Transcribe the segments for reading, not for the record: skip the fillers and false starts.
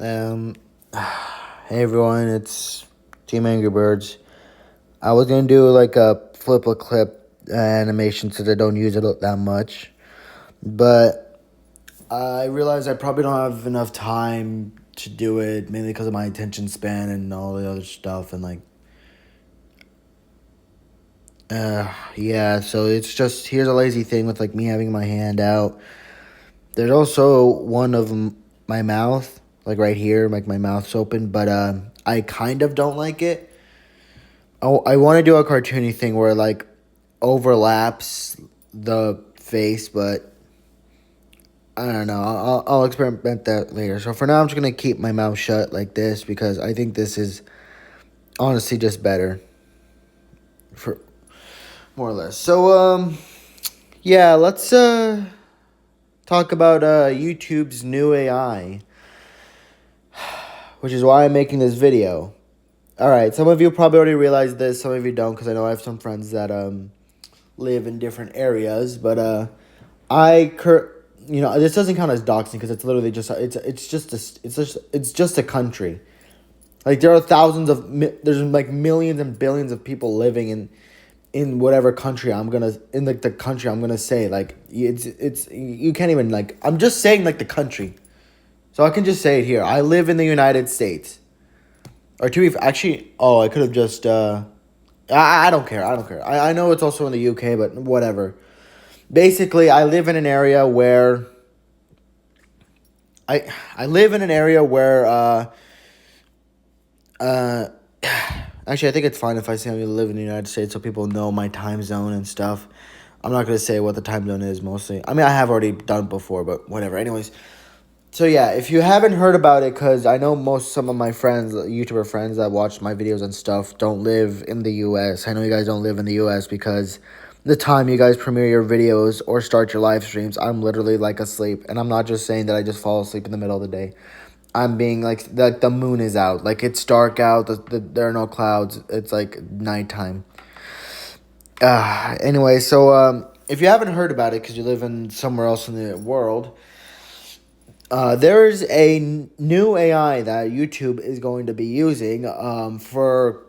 Um, hey everyone, it's Team Angry Birds. I was gonna do like a flip a clip animation since I don't use it that much, but I realized I probably don't have enough time to do it, mainly because of my attention span and all the other stuff, and yeah. So it's just here's a lazy thing with like me having my hand out. There's also one of my mouth, like right here, like my mouth's open, but I kind of don't like it. Oh, I want to do a cartoony thing where like overlaps the face, but I don't know. I'll experiment that later. So for now, I'm just gonna keep my mouth shut like this because I think this is honestly just better for more or less. So yeah, let's talk about YouTube's new AI, which is why I'm making this video. All right, some of you probably already realized this, some of you don't, because I know I have some friends that live in different areas, but this doesn't count as doxing because it's literally just it's just a country. Like there are there's like millions and billions of people living in whatever country the country I'm gonna say, like it's you can't even, like, I'm just saying like the country, so I can just say it here. I live in the United States, or to be actually, oh, I could have just I don't care. I don't care. I know it's also in the UK, but whatever. Basically, I live in an area where I live in an area where uh actually, I think it's fine if I say I live in the United States so people know my time zone and stuff. I'm not gonna say what the time zone is mostly. I mean, I have already done it before, but whatever. Anyways, so yeah, if you haven't heard about it, because I know some of my friends, YouTuber friends that watch my videos and stuff, don't live in the U.S. I know you guys don't live in the U.S. because the time you guys premiere your videos or start your live streams, I'm literally like asleep, and I'm not just saying that I just fall asleep in the middle of the day. I'm being like the moon is out, like it's dark out. There are no clouds. It's like nighttime. Anyway, so if you haven't heard about it because you live in somewhere else in the world. There's a new AI that YouTube is going to be using for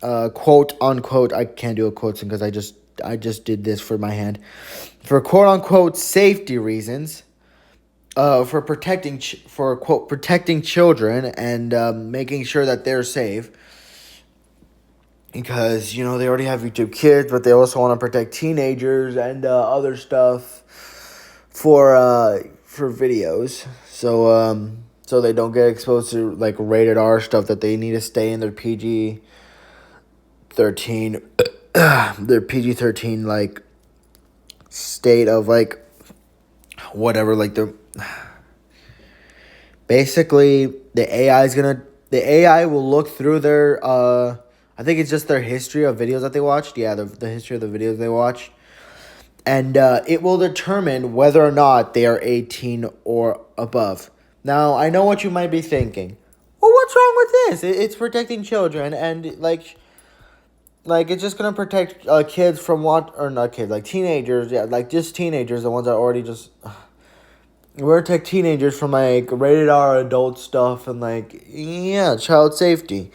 quote unquote. I can't do a quote because I just did this for my hand, for quote unquote safety reasons. For protecting children and making sure that they're safe, because they already have YouTube Kids, but they also want to protect teenagers and other stuff for videos. So they don't get exposed to like rated R stuff, that they need to stay in their PG-13 their PG-13 like state of like whatever, like they're basically the AI will look through their I think it's just their history of videos that they watched. Yeah, the history of the videos they watched. And it will determine whether or not they are 18 or above. Now, I know what you might be thinking. Well, what's wrong with this? It's protecting children, and like it's just gonna protect kids from what, or not kids, like teenagers. Yeah, like just teenagers, the ones that already just. We're protect teenagers from like rated R adult stuff and like, yeah, child safety.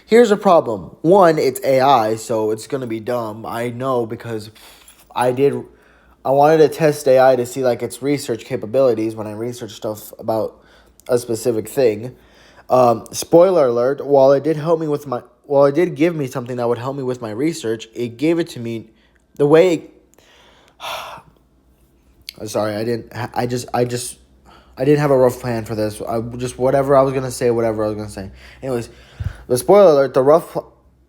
Here's a problem. One, it's AI, so it's gonna be dumb. I know because I did. I wanted to test AI to see like its research capabilities when I research stuff about a specific thing. Spoiler alert: while it did give me something that would help me with my research, it gave it to me the way. Sorry, I didn't have a rough plan for this. I just whatever I was gonna say. Anyways, the spoiler alert: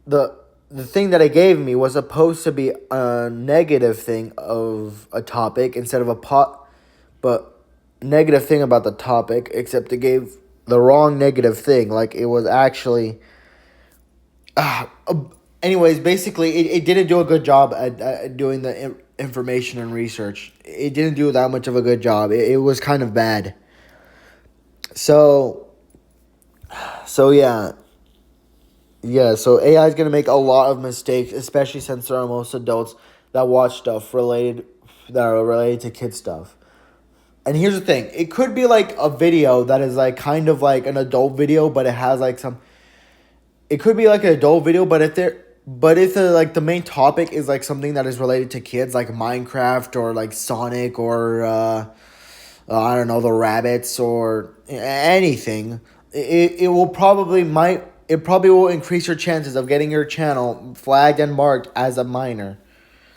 the thing that it gave me was supposed to be a negative thing of a topic instead of but negative thing about the topic. Except it gave the wrong negative thing. Like it was actually. Uh, Anyways, basically, it didn't do a good job at doing the information and research. It didn't do that much of a good job. It was kind of bad. So, yeah. Yeah, so AI is going to make a lot of mistakes, especially since there are most adults that watch stuff that are related to kid stuff. And here's the thing. It could be like a video that is like kind of like an adult video, but it has like some, it could be like an adult video, but if the like the main topic is like something that is related to kids, like Minecraft or like Sonic or I don't know, the rabbits or anything, it will probably might it probably will increase your chances of getting your channel flagged and marked as a minor,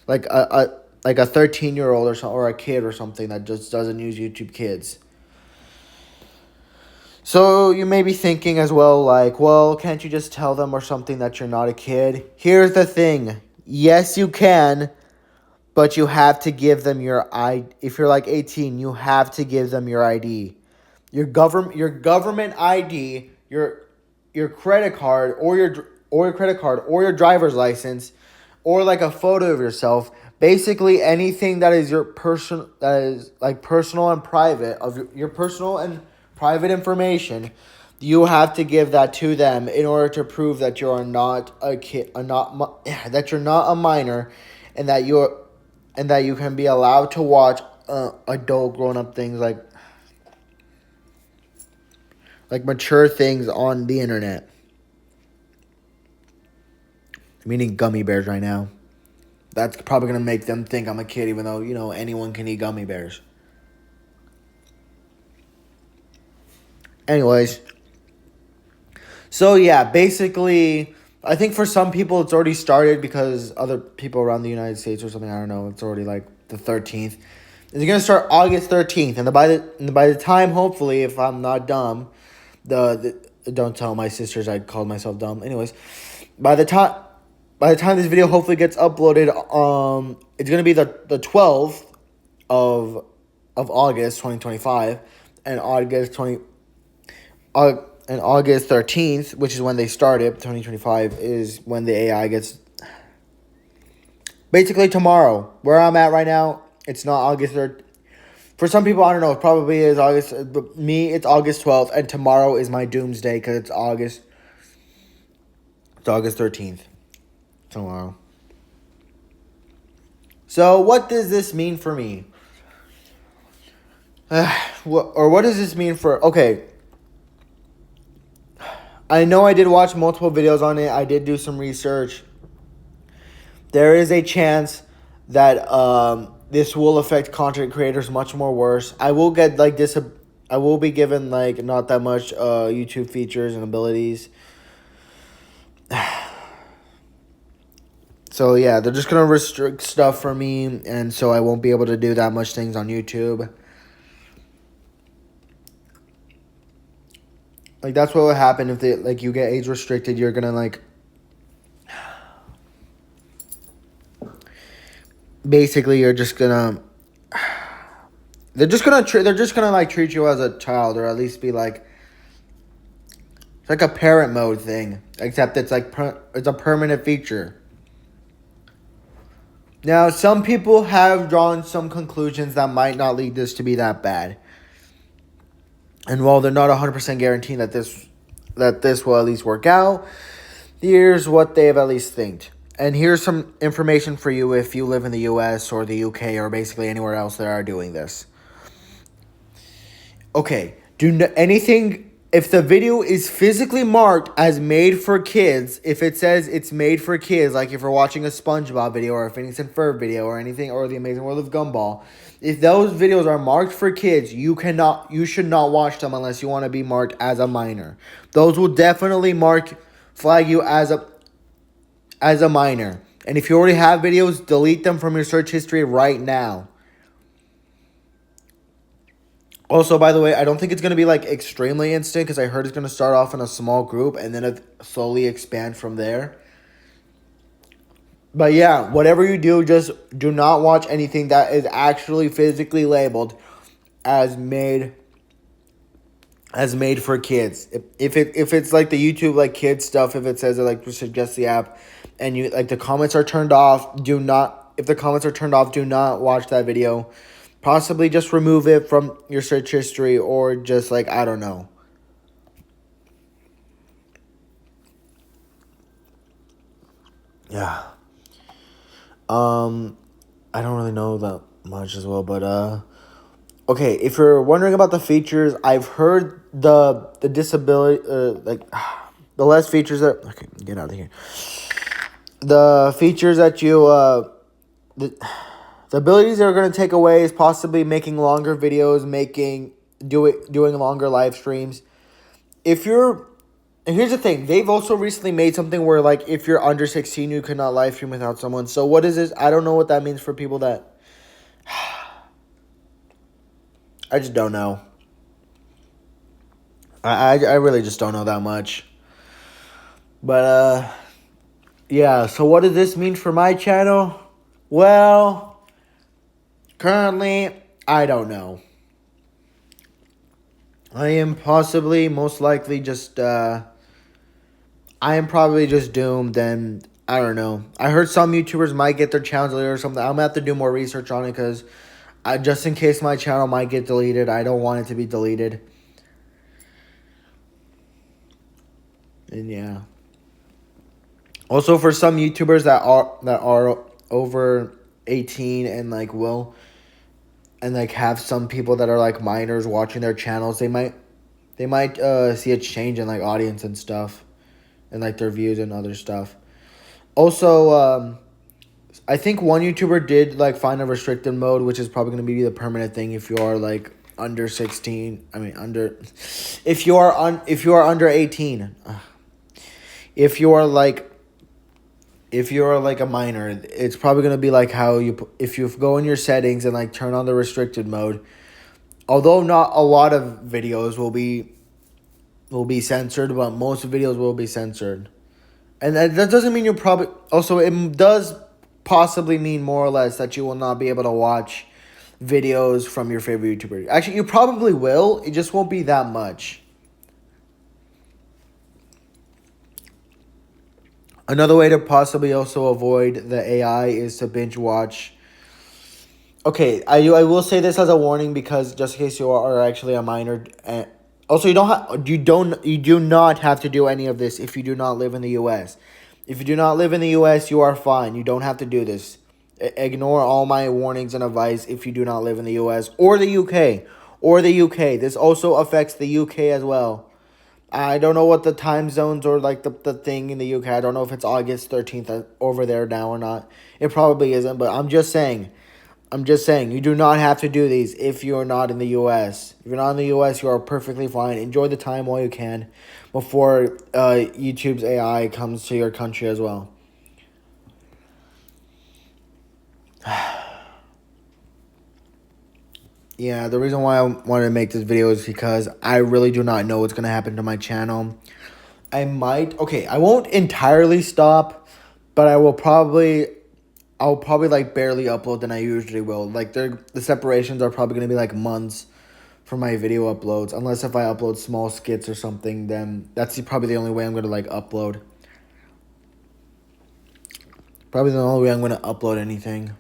like a 13-year-old or so, or a kid or something that just doesn't use YouTube Kids. So you may be thinking as well, like, well, can't you just tell them or something that you're not a kid? Here's the thing. Yes, you can, but you have to give them your ID. If you're like 18, you have to give them your ID. Your government ID, your credit card or your driver's license or like a photo of yourself, basically anything that is that is like personal and private of your personal and private information, you have to give that to them in order to prove that you are not a kid, that you're not a minor, and that you can be allowed to watch adult grown up things like mature things on the internet. I'm eating gummy bears right now. That's probably gonna make them think I'm a kid, even though anyone can eat gummy bears. Anyways, so yeah, basically, I think for some people it's already started because other people around the United States or something, I don't know, it's already like the 13th. It's gonna start August 13th, and by the time, hopefully, if I'm not dumb, don't tell my sisters I called myself dumb. Anyways, by the time this video hopefully gets uploaded, it's gonna be the 12th of August 2025, and August 13th, which is when they started, 2025, is when the AI gets. Basically tomorrow, where I'm at right now, it's not August 3rd. For some people, I don't know, it probably is August. But me, it's August 12th, and tomorrow is my doomsday because it's August 13th. Tomorrow. So what does this mean for me? What does this mean for... Okay. I know I did watch multiple videos on it. I did do some research. There is a chance that this will affect content creators much more worse. I will get like this. I will be given like not that much YouTube features and abilities. So yeah, they're just gonna restrict stuff for me, and so I won't be able to do that much things on YouTube. Like that's what would happen if you get age restricted. You're gonna like basically you're just gonna they're just gonna like treat you as a child, or at least be like it's like a parent mode thing, except it's like it's a permanent feature. Now, some people have drawn some conclusions that might not lead this to be that bad. And while they're not 100% guaranteed that this will at least work out, here's what they have at least think. And here's some information for you if you live in the US or the UK or basically anywhere else that are doing this. Okay, if the video is physically marked as made for kids, if it says it's made for kids, like if you're watching a SpongeBob video or a Phineas and Ferb video or anything, or The Amazing World of Gumball, if those videos are marked for kids, you should not watch them unless you want to be marked as a minor. Those will definitely flag you as a minor. And if you already have videos, delete them from your search history right now. Also, by the way, I don't think it's going to be like extremely instant because I heard it's going to start off in a small group and then it slowly expand from there. But yeah, whatever you do, just do not watch anything that is actually physically labeled as made for kids. If it's like the YouTube like kids stuff, if it says it like suggest the app and you like the comments are turned off, if the comments are turned off, do not watch that video. Possibly just remove it from your search history or just like, I don't know. Yeah. I don't really know that much as well, but Okay, if you're wondering about the features, I've heard the disability, like the less features that. Okay, get out of here. The features that you the the abilities they're going to take away is possibly making longer videos, doing longer live streams. If you're And here's the thing, they've also recently made something where like if you're under 16 you cannot live stream without someone. So what is this? I don't know what that means for people that I just don't know. I really just don't know that much. But yeah, so what does this mean for my channel? Well, currently I don't know. I am possibly most likely just I am probably just doomed, and I don't know. I heard some YouTubers might get their channels deleted or something. I'm gonna have to do more research on it because just in case my channel might get deleted, I don't want it to be deleted. And yeah. Also, for some YouTubers that are over 18 and like have some people that are like minors watching their channels, they might see a change in like audience and stuff, and like their views and other stuff. Also, I think one YouTuber did like find a restricted mode, which is probably going to be the permanent thing if you are like under 16. I mean if you are under 18. If you are like a minor, it's probably going to be like how if you go in your settings and like turn on the restricted mode. Although not a lot of videos will be censored, but most videos will be censored. And that doesn't mean you'll probably... Also, it does possibly mean more or less that you will not be able to watch videos from your favorite YouTuber. Actually, you probably will. It just won't be that much. Another way to possibly also avoid the AI is to binge watch. Okay, I will say this as a warning because just in case you are actually a minor... Also, you do not have to do any of this if you do not live in the U.S. If you do not live in the U.S., you are fine. You don't have to do this. Ignore all my warnings and advice if you do not live in the U.S. or the U.K. This also affects the U.K. as well. I don't know what the time zones or like the thing in the UK. I don't know if it's August 13th over there now or not. It probably isn't, but I'm just saying, you do not have to do these if you're not in the U.S. If you're not in the U.S., you are perfectly fine. Enjoy the time while you can before YouTube's AI comes to your country as well. Yeah, the reason why I wanted to make this video is because I really do not know what's going to happen to my channel. I won't entirely stop, but I'll probably like barely upload than I usually will. Like the separations are probably going to be like months for my video uploads. Unless if I upload small skits or something, then that's probably the only way I'm going to like upload. Probably the only way I'm going to upload anything.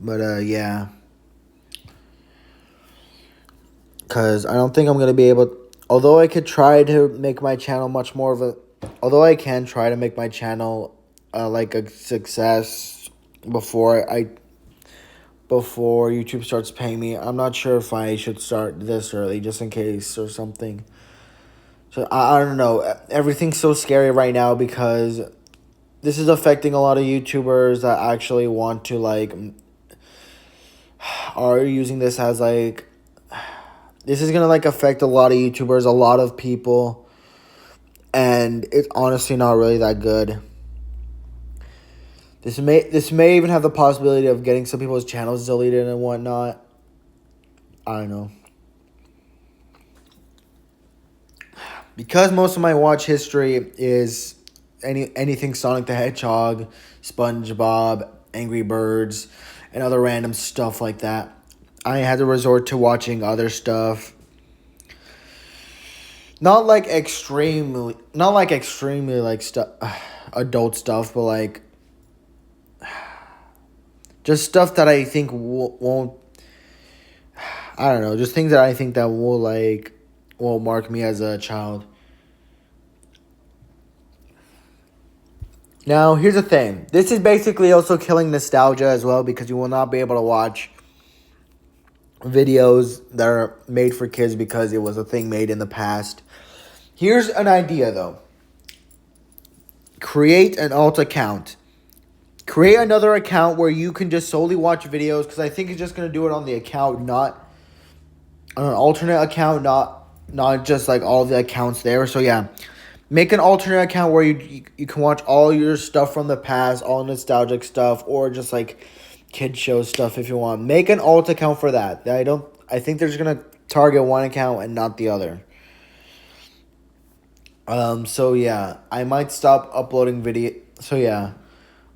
But yeah. Because I don't think I'm going to be able... Although I could try to make my channel much more of a... Although I can try to make my channel like a success before YouTube starts paying me, I'm not sure if I should start this early just in case or something. So I don't know. Everything's so scary right now because this is affecting a lot of YouTubers that actually want to like... are using this as like... This is going to like affect a lot of YouTubers, a lot of people. And it's honestly not really that good. This may even have the possibility of getting some people's channels deleted and whatnot. I don't know. Because most of my watch history is anything Sonic the Hedgehog, SpongeBob, Angry Birds, and other random stuff like that, I had to resort to watching other stuff. Not like extremely like adult stuff, but like just stuff that I think won't. I don't know, just things that I think that will mark me as a child. Now, here's the thing. This is basically also killing nostalgia as well, because you will not be able to watch videos that are made for kids because it was a thing made in the past. Here's an idea, though. Create an alt account. Create another account where you can just solely watch videos, because I think it's just going to do it on the account, not on an alternate account, not just like all the accounts there. So yeah, make an alternate account where you can watch all your stuff from the past, all nostalgic stuff, or just like kid show stuff if you want. Make an alt account for that. I think they're just gonna target one account and not the other. So yeah, I might stop uploading video. So yeah,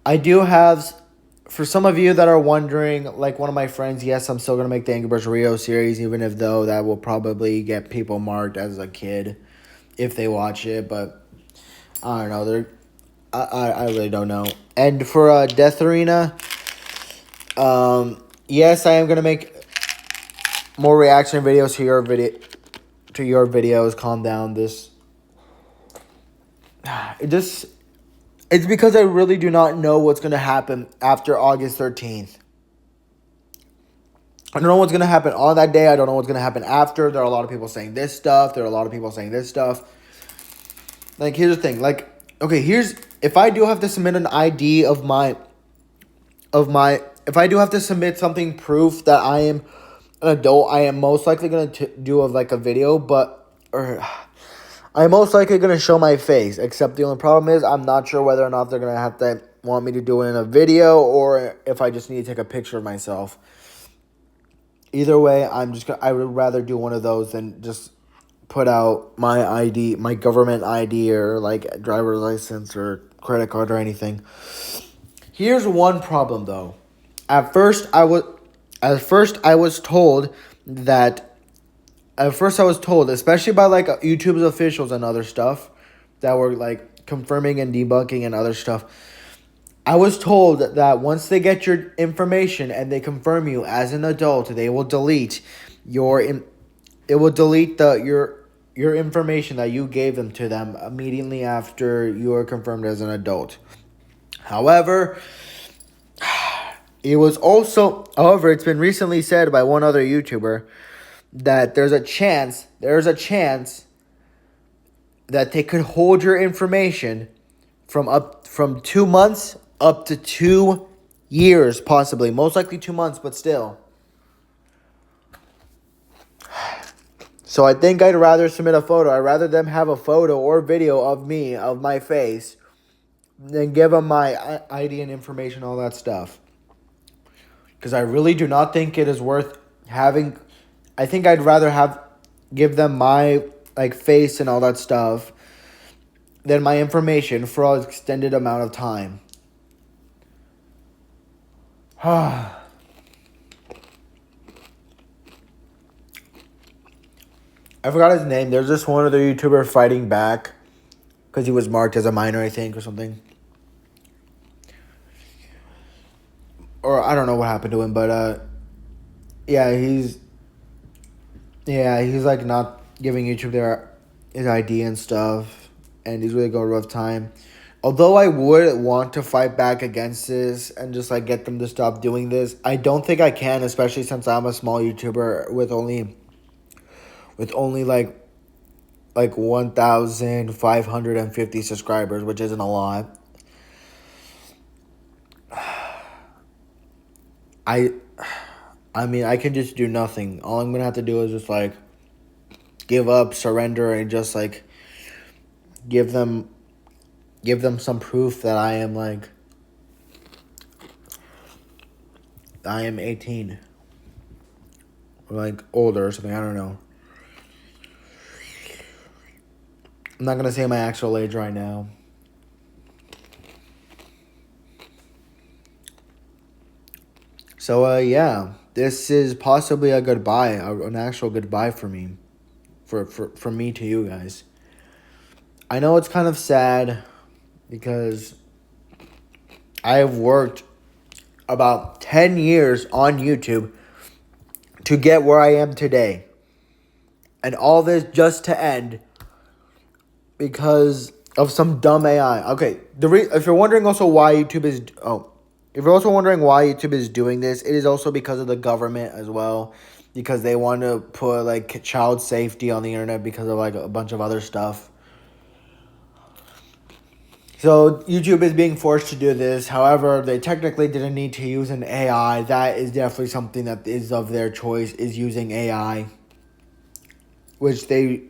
I do have, for some of you that are wondering, like one of my friends, yes, I'm still gonna make the Angry Birds Rio series, even if though that will probably get people marked as a kid if they watch it, but I don't know. I really don't know. And for Death Arena, yes, I am gonna make more reaction videos to your videos. Calm down. It's because I really do not know what's gonna happen after August 13th. I don't know what's gonna happen on that day. I don't know what's gonna happen after. There are a lot of people saying this stuff. There are a lot of people saying this stuff. Like, here's the thing. Like, okay, if I do have to submit an ID if I do have to submit something, proof that I am an adult, I am most likely going to do a video, I'm most likely going to show my face, except the only problem is I'm not sure whether or not they're going to have to want me to do it in a video, or if I just need to take a picture of myself. Either way, I would rather do one of those than just put out my ID, my government ID, or like driver's license or credit card or anything. Here's one problem though. At first I was told, especially by like YouTube's officials and other stuff that were like confirming and debunking and other stuff. I was told that once they get your information and they confirm you as an adult, they will delete your information that you gave them to them immediately after you are confirmed as an adult. However, it's been recently said by one other YouTuber that there's a chance that they could hold your information from 2 months up to 2 years, possibly. Most likely 2 months, but still. So I think I'd rather submit a photo. I'd rather them have a photo or video of me, of my face, than give them my ID and information, all that stuff. Because I really do not think it is worth having. I think I'd rather give them my face and all that stuff than my information for an extended amount of time. I forgot his name. There's just one other YouTuber fighting back because he was marked as a minor, I think, or something. Or I don't know what happened to him, but he's like not giving YouTube his ID and stuff, and he's really going a rough time. Although I would want to fight back against this and just like get them to stop doing this, I don't think I can, especially since I'm a small YouTuber with only like 1,550 subscribers, which isn't a lot. I mean, I can just do nothing. All I'm gonna have to do is just like give up, surrender, and just like give them some proof that I am 18 or older or something. I don't know. I'm not gonna say my actual age right now. So this is possibly a goodbye, an actual goodbye for me, from me to you guys. I know it's kind of sad because I have worked about 10 years on YouTube to get where I am today, and all this just to end because of some dumb AI. Okay, if you're wondering also why YouTube is if you're also wondering why YouTube is doing this, it is also because of the government as well, because they want to put like child safety on the internet because of like a bunch of other stuff. So YouTube is being forced to do this. However, they technically didn't need to use an AI. That is definitely something that is of their choice, is using AI, which they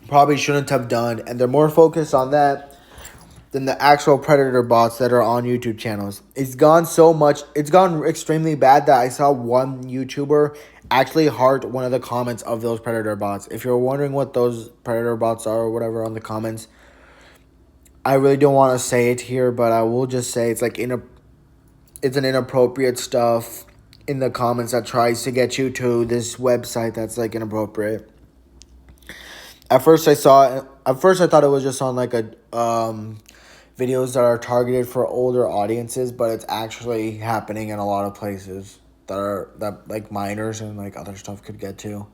probably shouldn't have done, and they're more focused on that than the actual predator bots that are on YouTube channels. It's gone extremely bad that I saw one YouTuber actually heart one of the comments of those predator bots. If you're wondering what those predator bots are or whatever on the comments, I really don't want to say it here, but I will just say it's like it's an inappropriate stuff in the comments that tries to get you to this website that's like inappropriate. At first I thought it was just on like a videos that are targeted for older audiences, but it's actually happening in a lot of places that like minors and like other stuff could get to.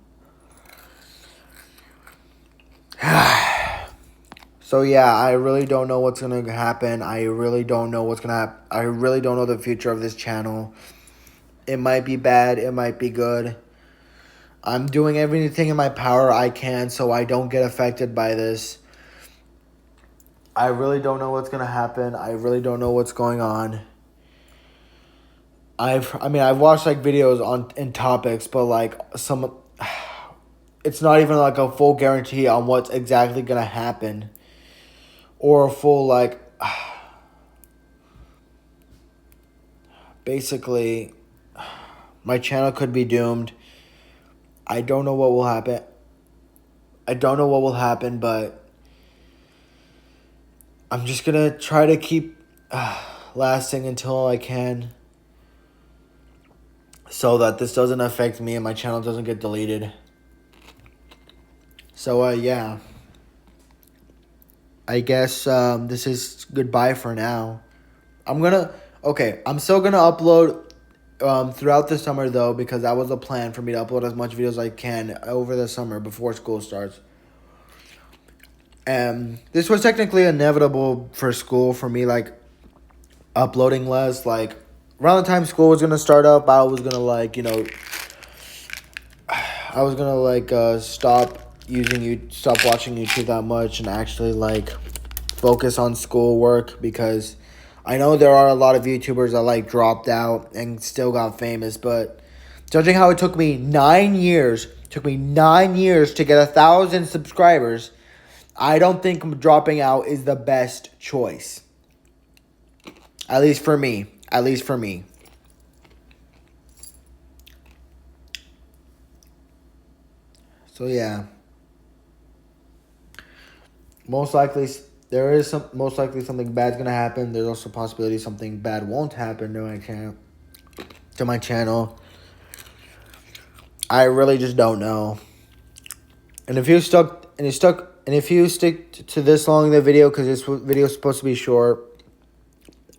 So yeah, I really don't know what's gonna happen. I really don't know what's gonna happen. I really don't know the future of this channel. It might be bad. It might be good. I'm doing everything in my power I can so I don't get affected by this. I really don't know what's gonna happen. I really don't know what's going on. I've watched like videos on in topics, but like it's not even like a full guarantee on what's exactly gonna happen, or a full like basically my channel could be doomed. I don't know what will happen. But I'm just gonna try to keep lasting until I can, so that this doesn't affect me and my channel doesn't get deleted. So yeah, I guess this is goodbye for now. I'm still gonna upload throughout the summer though, because that was a plan for me to upload as much videos as I can over the summer before school starts. And this was technically inevitable for school for me, like uploading less. Like around the time school was gonna start up, I was gonna stop watching YouTube that much and actually like focus on schoolwork, because I know there are a lot of YouTubers that like dropped out and still got famous, but judging how it took me 9 years to get 1,000 subscribers, I don't think dropping out is the best choice. At least for me. So yeah. Most likely something bad's gonna happen. There's also a possibility something bad won't happen to my channel. I really just don't know. And if you stick to this long in the video, because this video is supposed to be short,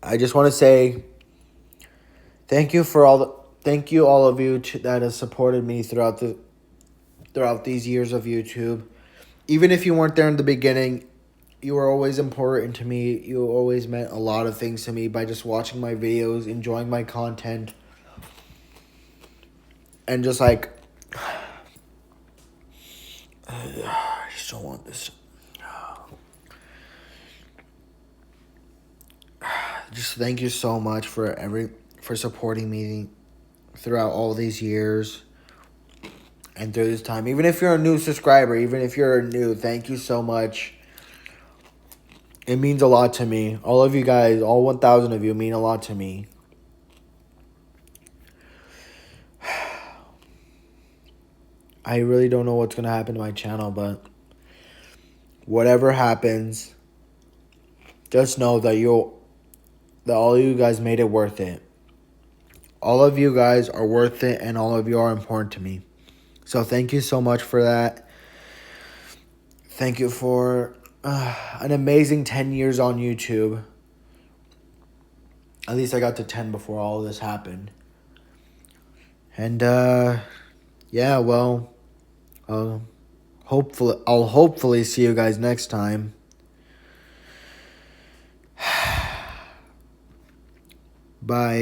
I just want to say thank you all of you that have supported me throughout these years of YouTube. Even if you weren't there in the beginning, you were always important to me. You always meant a lot of things to me by just watching my videos, enjoying my content, and just like I just don't want this. Just thank you so much for supporting me throughout all these years and through this time. Even if you're a new subscriber, thank you so much. It means a lot to me. All of you guys, all 1,000 of you, mean a lot to me. I really don't know what's going to happen to my channel, but whatever happens, just know that all of you guys made it worth it. All of you guys are worth it, and all of you are important to me. So thank you so much for that. Thank you for an amazing 10 years on YouTube. At least I got to 10 before all of this happened. And yeah, well, I'll hopefully see you guys next time. Bye.